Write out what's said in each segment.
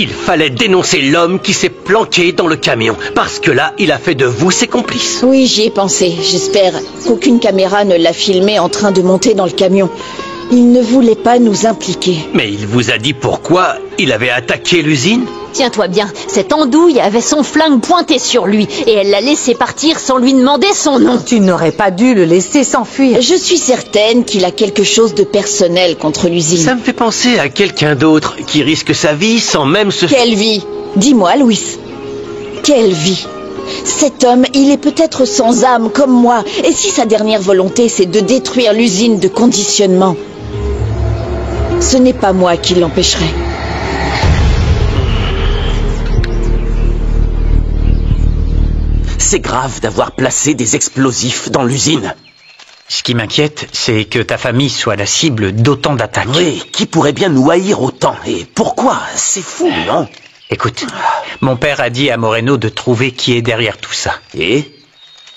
Il fallait dénoncer l'homme qui s'est planqué dans le camion, parce que là, il a fait de vous ses complices. Oui, j'y ai pensé. J'espère qu'aucune caméra ne l'a filmé en train de monter dans le camion. Il ne voulait pas nous impliquer. Mais il vous a dit pourquoi il avait attaqué l'usine? Tiens-toi bien, cette andouille avait son flingue pointé sur lui et elle l'a laissé partir sans lui demander son nom. Tu n'aurais pas dû le laisser s'enfuir. Je suis certaine qu'il a quelque chose de personnel contre l'usine. Ça me fait penser à quelqu'un d'autre qui risque sa vie sans même se... Quelle vie? Dis-moi, Louis. Quelle vie? Cet homme, il est peut-être sans âme comme moi. Et si sa dernière volonté, c'est de détruire l'usine de conditionnement? Ce n'est pas moi qui l'empêcherai. C'est grave d'avoir placé des explosifs dans l'usine. Ce qui m'inquiète, c'est que ta famille soit la cible d'autant d'attaques. Oui, qui pourrait bien nous haïr autant? Et pourquoi? C'est fou, non? Écoute, mon père a dit à Moreno de trouver qui est derrière tout ça. Et?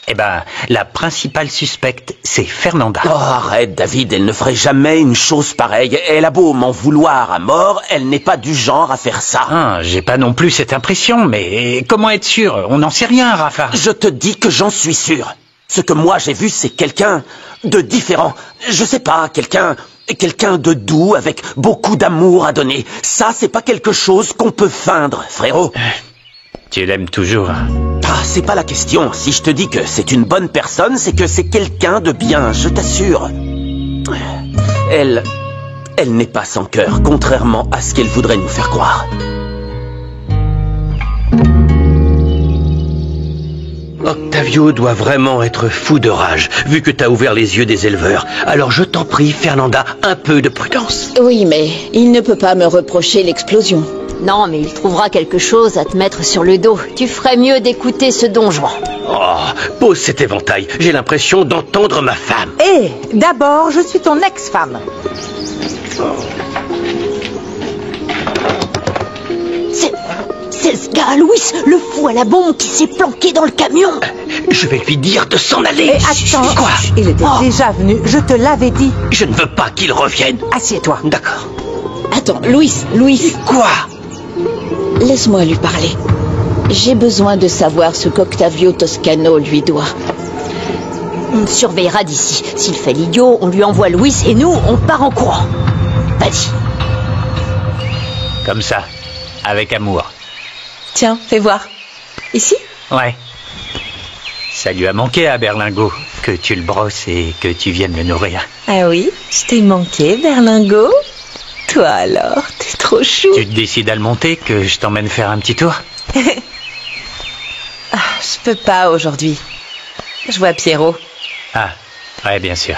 Eh ben, la principale suspecte, c'est Fernanda. Oh, arrête, David, elle ne ferait jamais une chose pareille. Elle a beau m'en vouloir à mort, elle n'est pas du genre à faire ça. Ah, j'ai pas non plus cette impression, mais comment être sûr? On n'en sait rien, Rafa. Je te dis que j'en suis sûr. Ce que moi j'ai vu, c'est quelqu'un de différent. Je sais pas, quelqu'un de doux, avec beaucoup d'amour à donner. Ça, c'est pas quelque chose qu'on peut feindre, frérot. Tu l'aimes toujours. Ah, c'est pas la question. Si je te dis que c'est une bonne personne, c'est que c'est quelqu'un de bien, je t'assure. Elle n'est pas sans cœur, contrairement à ce qu'elle voudrait nous faire croire. Octavio doit vraiment être fou de rage, vu que t'as ouvert les yeux des éleveurs. Alors je t'en prie, Fernanda, un peu de prudence. Oui, mais il ne peut pas me reprocher l'explosion. Non, mais il trouvera quelque chose à te mettre sur le dos. Tu ferais mieux d'écouter ce donjon. Oh, pose cet éventail. J'ai l'impression d'entendre ma femme. Et d'abord, je suis ton ex-femme. C'est ce gars, Louis, le fou à la bombe qui s'est planqué dans le camion. Je vais lui dire de s'en aller. Et attends, Quoi? il était déjà venu, je te l'avais dit. Je ne veux pas qu'il revienne. Assieds-toi. D'accord. Attends, Louis. Quoi? Laisse-moi lui parler. J'ai besoin de savoir ce qu'Octavio Toscano lui doit. On surveillera d'ici. S'il fait l'idiot, on lui envoie Louis et nous, on part en courant. Vas-y. Comme ça, avec amour. Tiens, fais voir. Ici? Ouais. Ça lui a manqué à Berlingot, que tu le brosses et que tu viennes le nourrir. Ah oui, je t'ai manqué, Berlingot. Toi alors, t'es trop chou. Tu te décides à le monter, que je t'emmène faire un petit tour? Je peux pas aujourd'hui. Je vois Pierrot. Ah, ouais, bien sûr.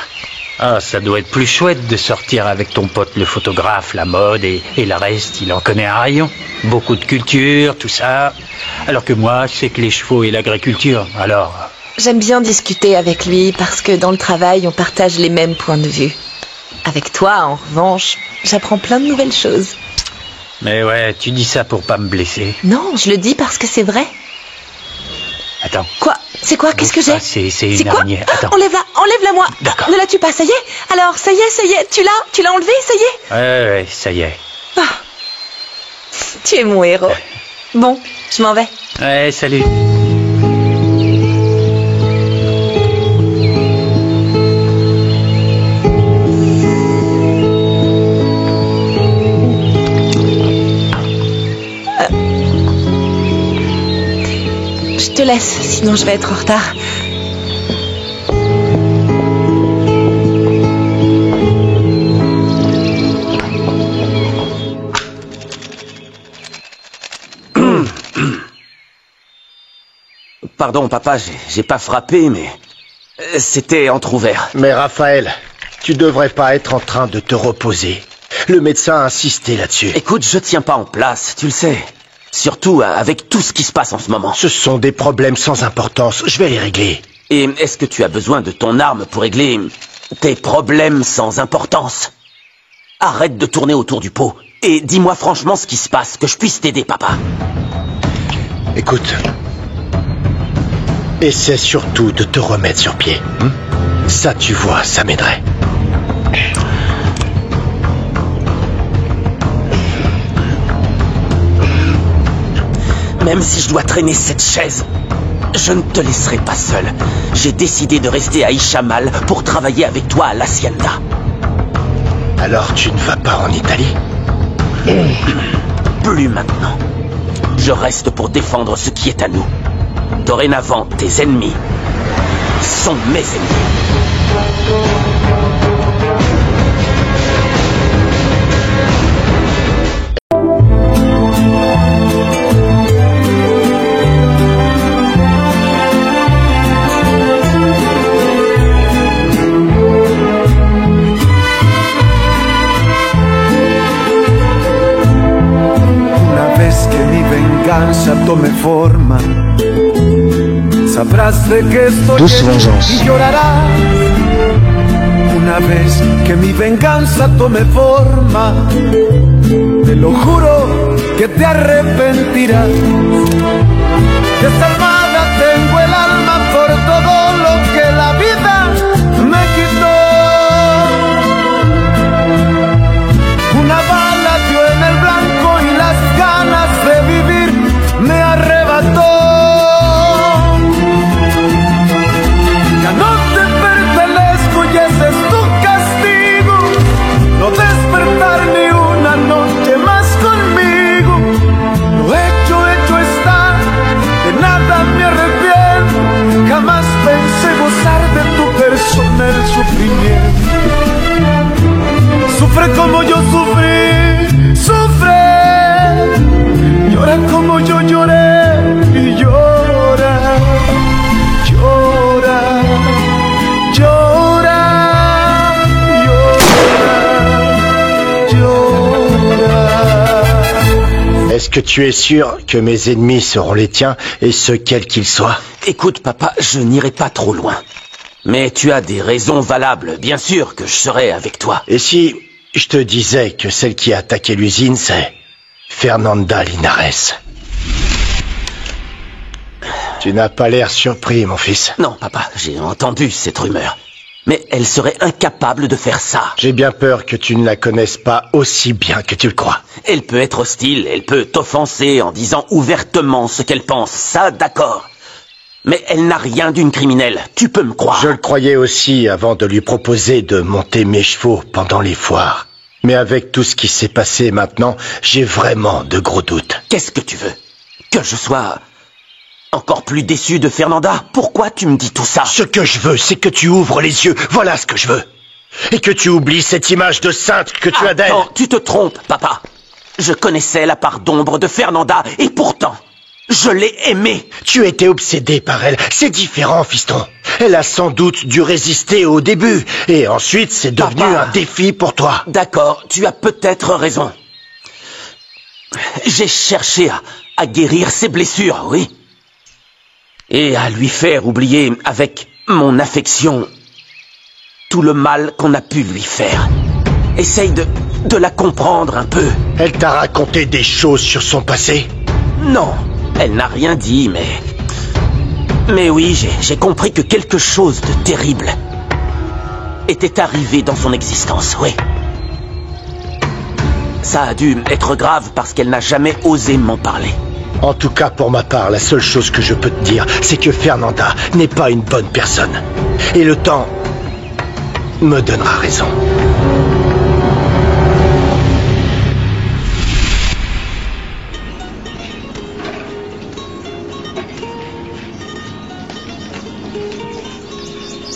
Ah, ça doit être plus chouette de sortir avec ton pote le photographe, la mode et le reste, il en connaît un rayon. Beaucoup de culture, tout ça. Alors que moi, c'est que les chevaux et l'agriculture, alors... J'aime bien discuter avec lui parce que dans le travail, on partage les mêmes points de vue. Avec toi, en revanche, j'apprends plein de nouvelles choses. Mais ouais, tu dis ça pour pas me blesser. Non, je le dis parce que c'est vrai. Attends. Quoi? C'est quoi? Qu'est-ce que j'ai? C'est une araignée. Attends. Enlève-la moi. D'accord. Ne la tue pas, ça y est? Alors, ça y est, tu l'as enlevée, ça y est? Ouais, ça y est. Ah. Tu es mon héros. Bon, je m'en vais. Ouais, salut. Je te laisse, sinon je vais être en retard. Pardon, papa, j'ai pas frappé, mais... c'était entrouvert. Mais Raphaël, tu devrais pas être en train de te reposer. Le médecin a insisté là-dessus. Écoute, je tiens pas en place, tu le sais. Surtout avec tout ce qui se passe en ce moment. Ce sont des problèmes sans importance, je vais les régler. Et est-ce que tu as besoin de ton arme pour régler tes problèmes sans importance? Arrête de tourner autour du pot. Et dis-moi franchement ce qui se passe, que je puisse t'aider, papa. Écoute, essaie surtout de te remettre sur pied. Ça, tu vois, ça m'aiderait. Même si je dois traîner cette chaise, je ne te laisserai pas seul. J'ai décidé de rester à Ishamal pour travailler avec toi à l'Hacienda. Alors tu ne vas pas en Italie? Plus maintenant. Je reste pour défendre ce qui est à nous. Dorénavant, tes ennemis sont mes ennemis. Tome forma, sabrás de que estoy y llorarás. Una vez que mi venganza tome forma, te lo juro que te arrepentirás. Desalmada tengo el alma por todo lo que la vida me quitó. Una bala dio en el blanco y las ganas de vivir me arrebató. Ya no te pertenezco y ese es tu castigo, no despertar ni una noche más conmigo. Lo hecho está, de nada me arrepiento. Jamás pensé gozar de tu persona el sufrimiento. Sufre como yo sufrí, sufre. Llora como yo lloré y llora, llora, llora, llora, llora. Est-ce que tu es sûr que mes ennemis seront les tiens, et ce quels qu'ils soient? Écoute, papa, je n'irai pas trop loin. Mais tu as des raisons valables, bien sûr que je serai avec toi. Et si je te disais que celle qui a attaqué l'usine, c'est Fernanda Linares? Tu n'as pas l'air surpris, mon fils. Non, papa, j'ai entendu cette rumeur. Mais elle serait incapable de faire ça. J'ai bien peur que tu ne la connaisses pas aussi bien que tu le crois. Elle peut être hostile, elle peut t'offenser en disant ouvertement ce qu'elle pense, ça d'accord. Mais elle n'a rien d'une criminelle, tu peux me croire. Je le croyais aussi avant de lui proposer de monter mes chevaux pendant les foires. Mais avec tout ce qui s'est passé maintenant, j'ai vraiment de gros doutes. Qu'est-ce que tu veux? Que je sois encore plus déçu de Fernanda? Pourquoi tu me dis tout ça? Ce que je veux, c'est que tu ouvres les yeux, voilà ce que je veux. Et que tu oublies cette image de sainte que tu as d'elle. Non, tu te trompes, papa. Je connaissais la part d'ombre de Fernanda, et pourtant, je l'ai aimée. Tu étais obsédé par elle, c'est différent, fiston. Elle a sans doute dû résister au début, et ensuite c'est devenu un défi pour toi. D'accord, tu as peut-être raison. J'ai cherché à guérir ses blessures, oui. Et à lui faire oublier avec mon affection tout le mal qu'on a pu lui faire. Essaye de la comprendre un peu. Elle t'a raconté des choses sur son passé? Non, elle n'a rien dit, mais oui, j'ai compris que quelque chose de terrible était arrivé dans son existence, oui. Ça a dû être grave parce qu'elle n'a jamais osé m'en parler. En tout cas, pour ma part, la seule chose que je peux te dire, c'est que Fernanda n'est pas une bonne personne. Et le temps me donnera raison.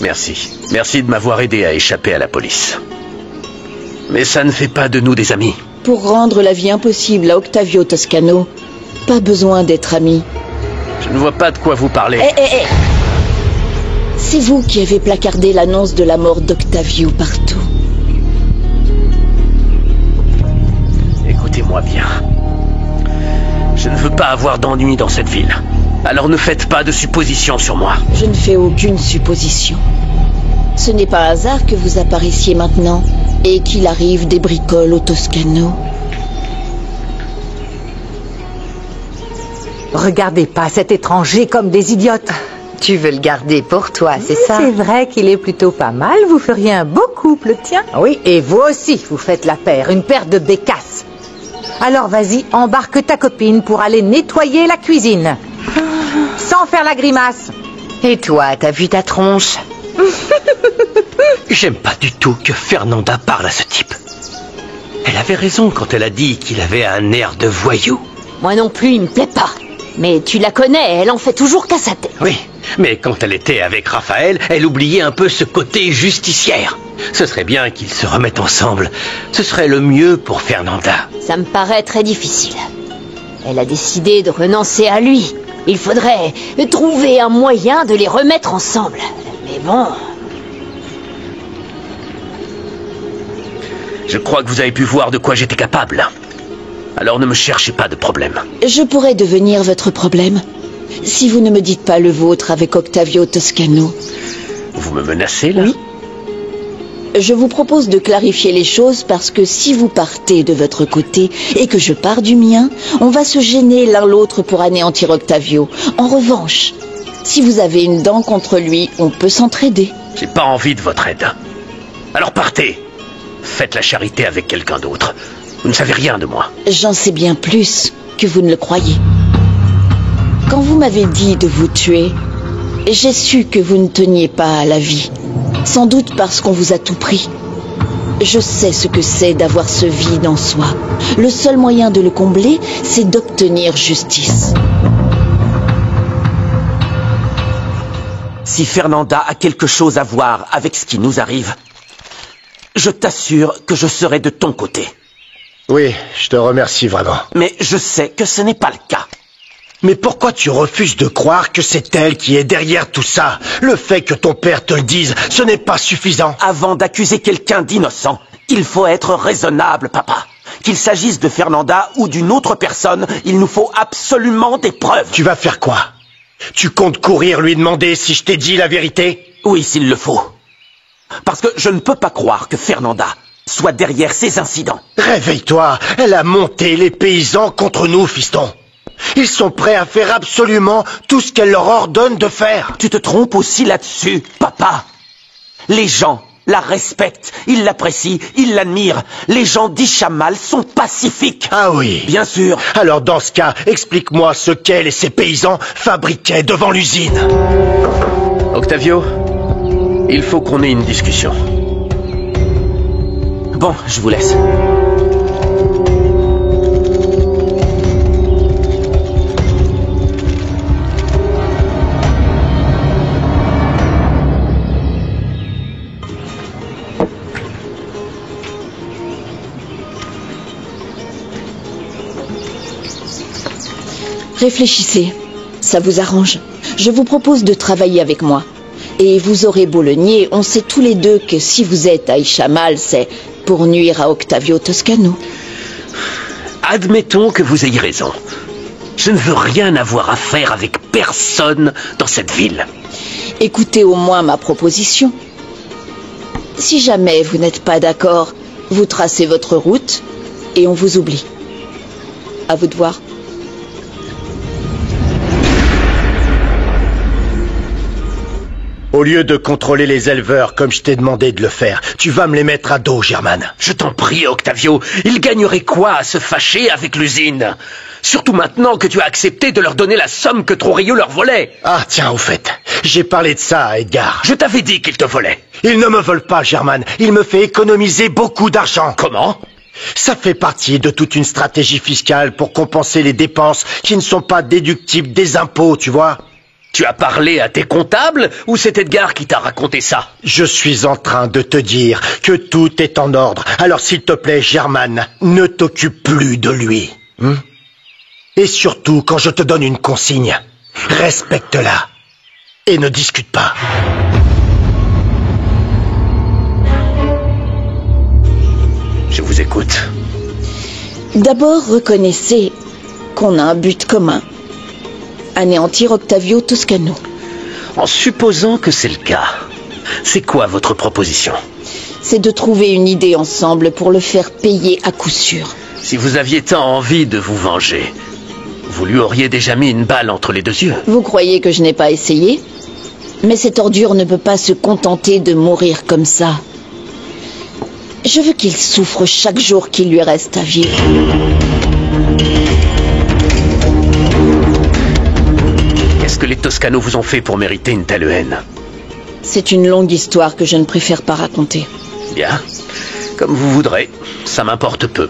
Merci. Merci de m'avoir aidé à échapper à la police. Mais ça ne fait pas de nous des amis. Pour rendre la vie impossible à Octavio Toscano, pas besoin d'être amis. Je ne vois pas de quoi vous parlez. Hé. C'est vous qui avez placardé l'annonce de la mort d'Octavio partout. Écoutez-moi bien. Je ne veux pas avoir d'ennui dans cette ville. Alors ne faites pas de suppositions sur moi. Je ne fais aucune supposition. Ce n'est pas hasard que vous apparaissiez maintenant et qu'il arrive des bricoles au Toscano. Regardez pas cet étranger comme des idiotes. Tu veux le garder pour toi, c'est ça? C'est vrai qu'il est plutôt pas mal. Vous feriez un beau couple, tiens. Oui, et vous aussi, vous faites la paire. Une paire de bécasses. Alors vas-y, embarque ta copine pour aller nettoyer la cuisine. Sans faire la grimace. Et toi, t'as vu ta tronche? J'aime pas du tout que Fernanda parle à ce type. Elle avait raison quand elle a dit qu'il avait un air de voyou. Moi non plus, il me plaît pas. Mais tu la connais, elle en fait toujours qu'à sa tête. Oui, mais quand elle était avec Raphaël, elle oubliait un peu ce côté justicière. Ce serait bien qu'ils se remettent ensemble. Ce serait le mieux pour Fernanda. Ça me paraît très difficile. Elle a décidé de renoncer à lui. Il faudrait trouver un moyen de les remettre ensemble. Mais bon... Je crois que vous avez pu voir de quoi j'étais capable. Alors ne me cherchez pas de problème. Je pourrais devenir votre problème, si vous ne me dites pas le vôtre avec Octavio Toscano. Vous me menacez, là? Oui. Je vous propose de clarifier les choses parce que si vous partez de votre côté et que je pars du mien, on va se gêner l'un l'autre pour anéantir Octavio. En revanche, si vous avez une dent contre lui, on peut s'entraider. J'ai pas envie de votre aide. Alors partez. Faites la charité avec quelqu'un d'autre. Vous ne savez rien de moi. J'en sais bien plus que vous ne le croyez. Quand vous m'avez dit de vous tuer, j'ai su que vous ne teniez pas à la vie. Sans doute parce qu'on vous a tout pris. Je sais ce que c'est d'avoir ce vide en soi. Le seul moyen de le combler, c'est d'obtenir justice. Si Fernanda a quelque chose à voir avec ce qui nous arrive, je t'assure que je serai de ton côté. Oui, je te remercie vraiment. Mais je sais que ce n'est pas le cas. Mais pourquoi tu refuses de croire que c'est elle qui est derrière tout ça? Le fait que ton père te le dise, ce n'est pas suffisant. Avant d'accuser quelqu'un d'innocent, il faut être raisonnable, papa. Qu'il s'agisse de Fernanda ou d'une autre personne, il nous faut absolument des preuves. Tu vas faire quoi? Tu comptes courir lui demander si je t'ai dit la vérité? Oui, s'il le faut. Parce que je ne peux pas croire que Fernanda soit derrière ces incidents. Réveille-toi, elle a monté les paysans contre nous, fiston. Ils sont prêts à faire absolument tout ce qu'elle leur ordonne de faire. Tu te trompes aussi là-dessus, papa. Les gens la respectent, ils l'apprécient, ils l'admirent. Les gens d'Ishamal sont pacifiques. Ah oui. Bien sûr. Alors dans ce cas, explique-moi ce qu'elle et ses paysans fabriquaient devant l'usine. Octavio, il faut qu'on ait une discussion. Bon, je vous laisse. Réfléchissez, ça vous arrange. Je vous propose de travailler avec moi. Et vous aurez beau le nier, on sait tous les deux que si vous êtes à Ishamal, c'est pour nuire à Octavio Toscano. Admettons que vous ayez raison. Je ne veux rien avoir à faire avec personne dans cette ville. Écoutez au moins ma proposition. Si jamais vous n'êtes pas d'accord, vous tracez votre route et on vous oublie. À vous de voir. Au lieu de contrôler les éleveurs comme je t'ai demandé de le faire, tu vas me les mettre à dos, German. Je t'en prie, Octavio, ils gagneraient quoi à se fâcher avec l'usine? Surtout maintenant que tu as accepté de leur donner la somme que Trujillo leur volait. Ah tiens, au fait, j'ai parlé de ça à Edgar. Je t'avais dit qu'ils te volaient. Ils ne me volent pas, German. Ils me fait économiser beaucoup d'argent. Comment? Ça fait partie de toute une stratégie fiscale pour compenser les dépenses qui ne sont pas déductibles des impôts, tu vois. Tu as parlé à tes comptables ou c'est Edgar qui t'a raconté ça? Je suis en train de te dire que tout est en ordre. Alors s'il te plaît, German, ne t'occupe plus de lui. Et surtout, quand je te donne une consigne, respecte-la et ne discute pas. Je vous écoute. D'abord, reconnaissez qu'on a un but commun. Anéantir Octavio Toscano. En supposant que c'est le cas, c'est quoi votre proposition? C'est de trouver une idée ensemble pour le faire payer à coup sûr. Si vous aviez tant envie de vous venger, vous lui auriez déjà mis une balle entre les deux yeux. Vous croyez que je n'ai pas essayé? Mais cette ordure ne peut pas se contenter de mourir comme ça. Je veux qu'il souffre chaque jour qu'il lui reste à vivre. Qu'est-ce que les Toscano vous ont fait pour mériter une telle haine? C'est une longue histoire que je ne préfère pas raconter. Bien, comme vous voudrez. Ça m'importe peu.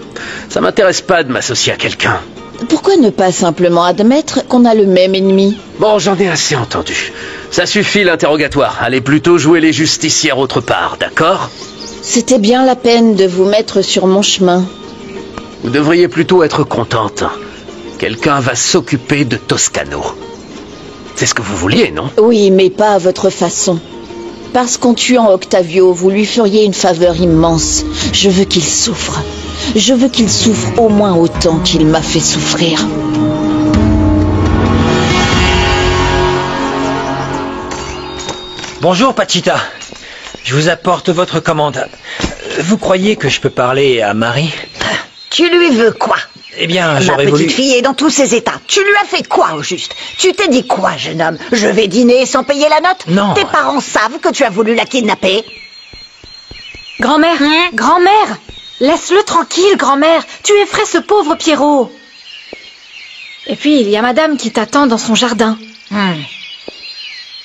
Ça m'intéresse pas de m'associer à quelqu'un. Pourquoi ne pas simplement admettre qu'on a le même ennemi? Bon, j'en ai assez entendu. Ça suffit l'interrogatoire. Allez plutôt jouer les justicières autre part, d'accord? C'était bien la peine de vous mettre sur mon chemin. Vous devriez plutôt être contente. Quelqu'un va s'occuper de Toscano. C'est ce que vous vouliez, non? Oui, mais pas à votre façon. Parce qu'en tuant Octavio, vous lui feriez une faveur immense. Je veux qu'il souffre. Je veux qu'il souffre au moins autant qu'il m'a fait souffrir. Bonjour, Pachita. Je vous apporte votre commande. Vous croyez que je peux parler à Marie? Tu lui veux quoi? Eh bien, Ma j'aurais voulu... petite fille est dans tous ses états. Tu lui as fait quoi au juste? Tu t'es dit quoi, jeune homme? Je vais dîner sans payer la note? Non. Tes parents savent que tu as voulu la kidnapper? Grand-mère, grand-mère, laisse-le tranquille, grand-mère. Tu effraies ce pauvre Pierrot. Et puis, il y a madame qui t'attend dans son jardin.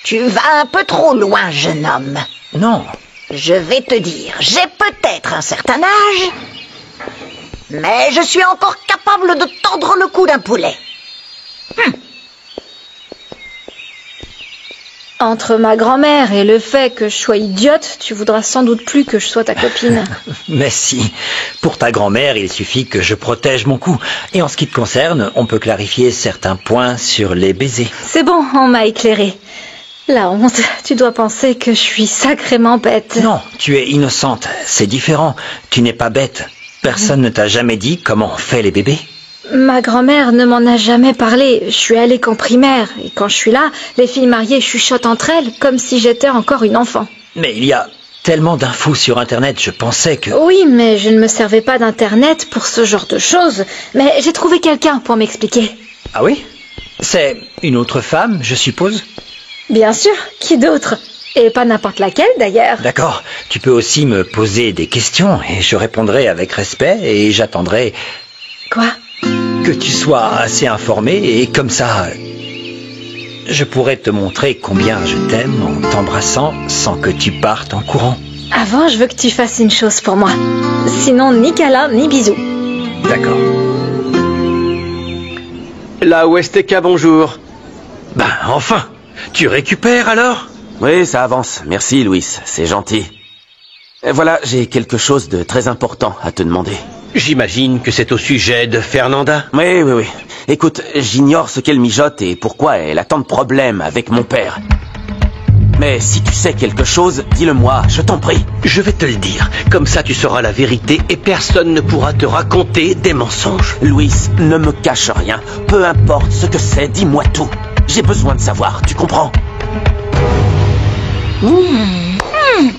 Tu vas un peu trop loin, jeune homme. Non. Je vais te dire, j'ai peut-être un certain âge, mais je suis encore capable de tordre le cou d'un poulet. Entre ma grand-mère et le fait que je sois idiote, tu voudras sans doute plus que je sois ta copine. Mais si. Pour ta grand-mère, il suffit que je protège mon cou. Et en ce qui te concerne, on peut clarifier certains points sur les baisers. C'est bon, on m'a éclairé. La honte, tu dois penser que je suis sacrément bête. Non, tu es innocente. C'est différent. Tu n'es pas bête. Personne ne t'a jamais dit comment on fait les bébés. Ma grand-mère ne m'en a jamais parlé. Je suis allée qu'en primaire. Et quand je suis là, les filles mariées chuchotent entre elles comme si j'étais encore une enfant. Mais il y a tellement d'infos sur Internet, je pensais que... Oui, mais je ne me servais pas d'Internet pour ce genre de choses. Mais j'ai trouvé quelqu'un pour m'expliquer. Ah oui? C'est une autre femme, je suppose? Bien sûr, qui d'autre? Et pas n'importe laquelle, d'ailleurs. D'accord. Tu peux aussi me poser des questions et je répondrai avec respect et j'attendrai... Quoi? Que tu sois assez informé et comme ça... Je pourrais te montrer combien je t'aime en t'embrassant sans que tu partes en courant. Avant, je veux que tu fasses une chose pour moi. Sinon, ni câlin, ni bisous. D'accord. La Westeka, bonjour. Ben, enfin. Tu récupères alors? Oui, ça avance. Merci, Louis. C'est gentil. Et voilà, j'ai quelque chose de très important à te demander. J'imagine que c'est au sujet de Fernanda. Oui. Écoute, j'ignore ce qu'elle mijote et pourquoi elle a tant de problèmes avec mon père. Mais si tu sais quelque chose, dis-le-moi, je t'en prie. Je vais te le dire. Comme ça, tu sauras la vérité et personne ne pourra te raconter des mensonges. Louis, ne me cache rien. Peu importe ce que c'est, dis-moi tout. J'ai besoin de savoir, tu comprends?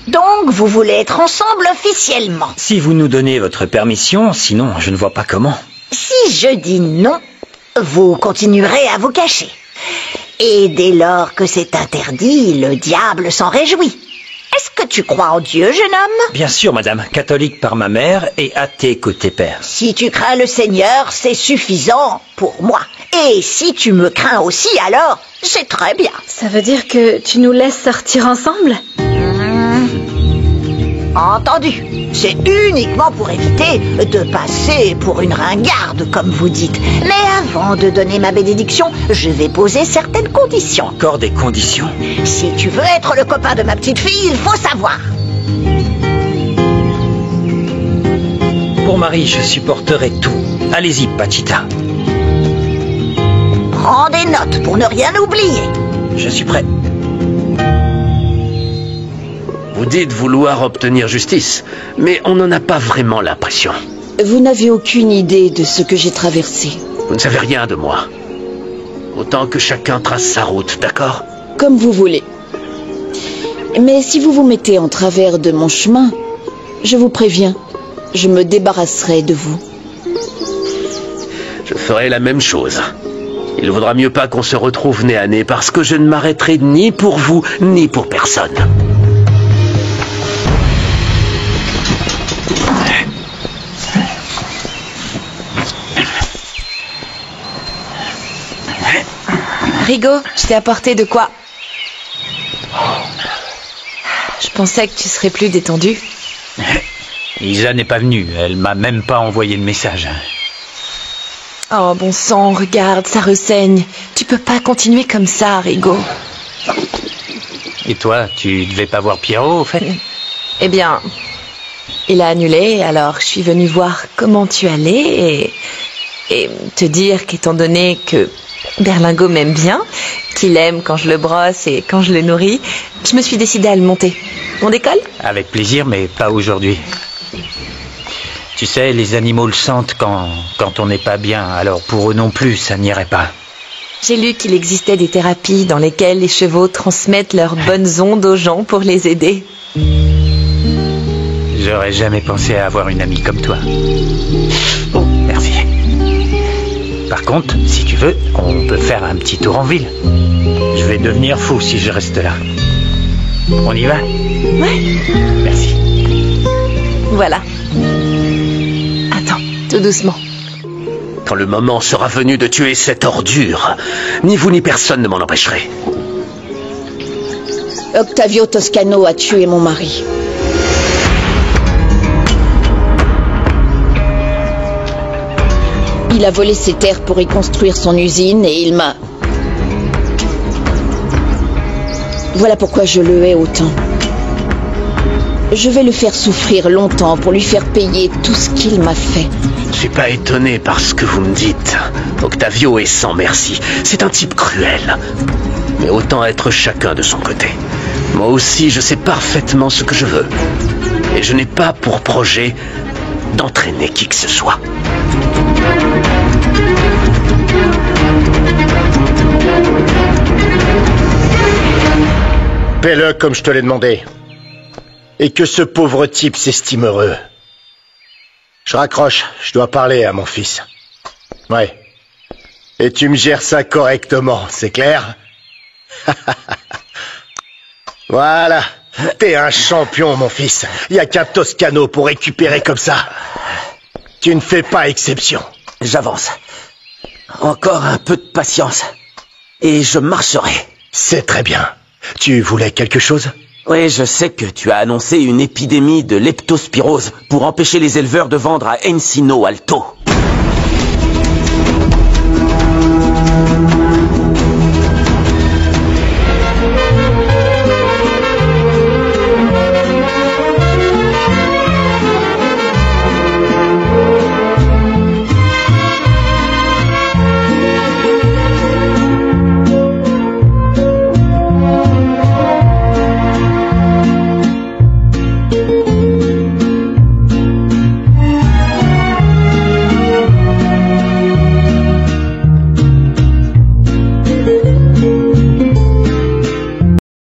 Donc, vous voulez être ensemble officiellement? Si vous nous donnez votre permission, sinon je ne vois pas comment. Si je dis non, vous continuerez à vous cacher. Et dès lors que c'est interdit, le diable s'en réjouit. Est-ce que tu crois en Dieu, jeune homme? Bien sûr, madame, catholique par ma mère et athée côté père. Si tu crains le Seigneur, c'est suffisant pour moi. Et si tu me crains aussi, alors c'est très bien. Ça veut dire que tu nous laisses sortir ensemble? Entendu. C'est uniquement pour éviter de passer pour une ringarde, comme vous dites. Mais avant de donner ma bénédiction, je vais poser certaines conditions. Encore des conditions? Si tu veux être le copain de ma petite fille, il faut savoir. Pour Marie, je supporterai tout. Allez-y, Pachita. Prends des notes pour ne rien oublier. Je suis prêt. Vous dites vouloir obtenir justice, mais on n'en a pas vraiment l'impression. Vous n'avez aucune idée de ce que j'ai traversé. Vous ne savez rien de moi. Autant que chacun trace sa route, d'accord? Comme vous voulez. Mais si vous vous mettez en travers de mon chemin, je vous préviens, je me débarrasserai de vous. Je ferai la même chose. Il vaudra mieux pas qu'on se retrouve nez à nez parce que je ne m'arrêterai ni pour vous, ni pour personne. Rigo, je t'ai apporté de quoi? Je pensais que tu serais plus détendu. Isa n'est pas venue, elle m'a même pas envoyé de message. Oh bon sang, regarde, ça ressaigne. Tu peux pas continuer comme ça, Rigo. Et toi, tu devais pas voir Pierrot, au fait? Eh bien, il a annulé, alors je suis venue voir comment tu allais et te dire qu'étant donné que Berlingot m'aime bien, qu'il aime quand je le brosse et quand je le nourris, je me suis décidée à le monter. On décolle? Avec plaisir, mais pas aujourd'hui. Tu sais, les animaux le sentent quand on n'est pas bien, alors pour eux non plus, ça n'irait pas. J'ai lu qu'il existait des thérapies dans lesquelles les chevaux transmettent leurs bonnes ondes aux gens pour les aider. J'aurais jamais pensé à avoir une amie comme toi. Oh, merci. Par contre, si tu veux, on peut faire un petit tour en ville. Je vais devenir fou si je reste là. On y va? Ouais. Merci. Voilà. Attends, tout doucement. Quand le moment sera venu de tuer cette ordure, ni vous ni personne ne m'en empêcherait. Octavio Toscano a tué mon mari. Il a volé ses terres pour y construire son usine et il m'a... Voilà pourquoi je le hais autant. Je vais le faire souffrir longtemps pour lui faire payer tout ce qu'il m'a fait. Je ne suis pas étonné par ce que vous me dites. Octavio est sans merci. C'est un type cruel. Mais autant être chacun de son côté. Moi aussi, je sais parfaitement ce que je veux. Et je n'ai pas pour projet d'entraîner qui que ce soit. Paie-le comme je te l'ai demandé. Et que ce pauvre type s'estime heureux. Je raccroche, je dois parler à mon fils. Ouais. Et tu me gères ça correctement, c'est clair? Voilà. T'es un champion, mon fils. Y a qu'un Toscano pour récupérer comme ça. Tu ne fais pas exception. J'avance. Encore un peu de patience. Et je marcherai. C'est très bien. Tu voulais quelque chose? Oui, je sais que tu as annoncé une épidémie de leptospirose pour empêcher les éleveurs de vendre à Encino Alto.